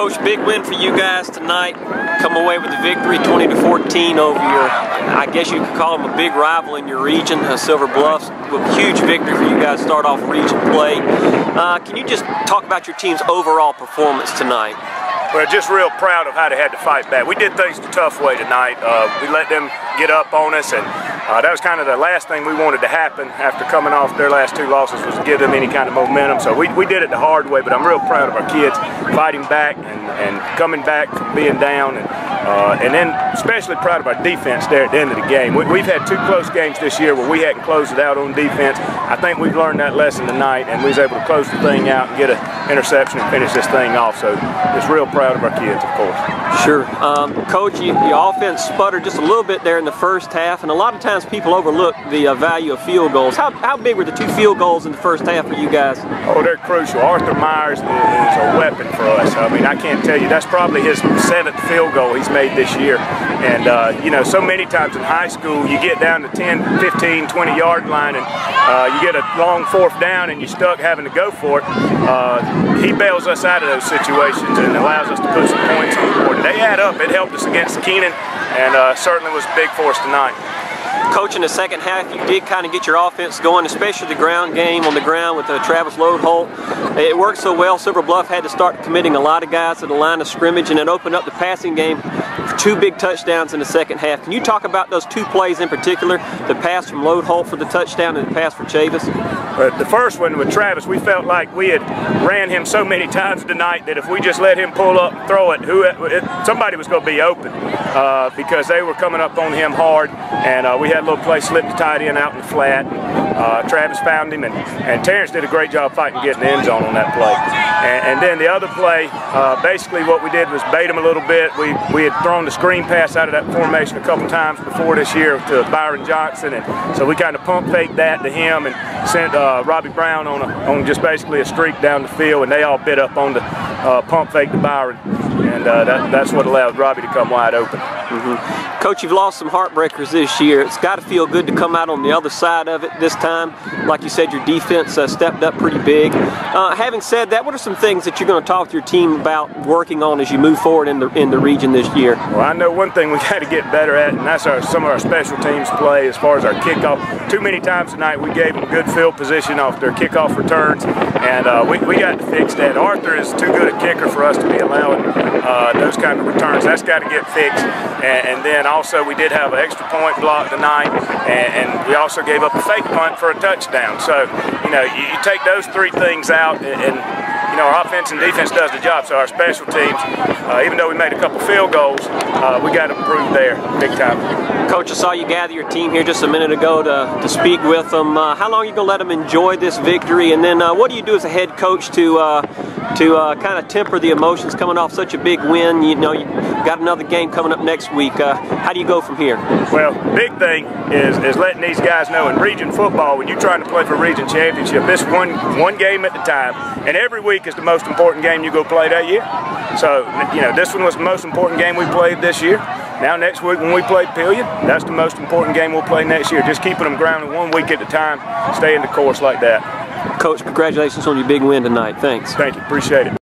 Coach, big win for you guys tonight. Come away with the victory, 20-14 over your, I guess you could call them a big rival in your region, Silver Bluff. With a huge victory for you guys to start off region play. Can you just talk about your team's overall performance tonight? We're just real proud of how they had to fight back. We did things the tough way tonight. We let them get up on us, and that was kind of the last thing we wanted to happen after coming off their last two losses, was to give them any kind of momentum. So we did it the hard way, but I'm real proud of our kids fighting back and coming back from being down, and then especially proud of our defense there at the end of the game. We've had two close games this year where we hadn't closed it out on defense. I think we've learned that lesson tonight, and we was able to close the thing out and get an interception and finish this thing off. So just real proud of our kids, of course. Sure. Coach, your offense sputtered just a little bit there in the first half, and a lot of times people overlook the value of field goals. How big were the two field goals in the first half for you guys? Oh, they're crucial. Arthur Myers is a weapon for us. I mean, I can't tell you, that's probably his 7th field goal he's made this year. And, you know, so many times in high school, you get down to 10, 15, 20-yard line, and you get a long 4th down, and you're stuck having to go for it. He bails us out of those situations and allows us to put some points on the board. They add up. It helped us against Keenan, and certainly was big for us tonight. Coach, in the second half, you did kind of get your offense going, especially the ground game on the ground with Travis Load-Holt. It worked so well, Silver Bluff had to start committing a lot of guys to the line of scrimmage, and it opened up the passing game for 2 big touchdowns in the second half. Can you talk about those 2 plays in particular, the pass from Load-Holt for the touchdown and the pass for Chavis? The first one with Travis, we felt like we had ran him so many times tonight that if we just let him pull up and throw it, somebody was going to be open because they were coming up on him hard, and we had a little play, slipped the tight end out in the flat. Travis found him, and Terrence did a great job fighting, getting the end zone on that play. And then the other play, basically what we did was bait him a little bit. We had thrown the screen pass out of that formation a couple times before this year to Byron Johnson, and so we kind of pump faked that to him and sent Robbie Brown on just basically a streak down the field, and they all bit up on the pump fake to Byron, and that's what allowed Robbie to come wide open. Coach, you've lost some heartbreakers this year. It's got to feel good to come out on the other side of it this time. Like you said, your defense stepped up pretty big. Having said that, what are some things that you're going to talk to your team about working on as you move forward in the region this year? Well, I know one thing we got to get better at, and that's some of our special teams play as far as our kickoff. Too many times tonight we gave them good field position off their kickoff returns, and we got to fix that. Arthur is too good a kicker for us to be allowing those kind of returns. That's got to get fixed. And then also we did have an extra point block tonight, and we also gave up a fake punt for a touchdown. So, you know, you take those 3 things out, and you know, our offense and defense does the job. So our special teams, even though we made a couple field goals, we got to improve there big time. Coach, I saw you gather your team here just a minute ago to speak with them. How long are you going to let them enjoy this victory? And then what do you do as a head coach to kind of temper the emotions coming off such a big win? You know, you got another game coming up next week. How do you go from here? Well, big thing is letting these guys know in region football, when you're trying to play for region championship, this one game at a time, and every week is the most important game you go play that year. So, you know, this one was the most important game we played this year. Now next week when we play Pillion, that's the most important game we'll play next year. Just keeping them grounded 1 week at a time, staying the course like that. Coach, congratulations on your big win tonight. Thanks. Thank you. Appreciate it.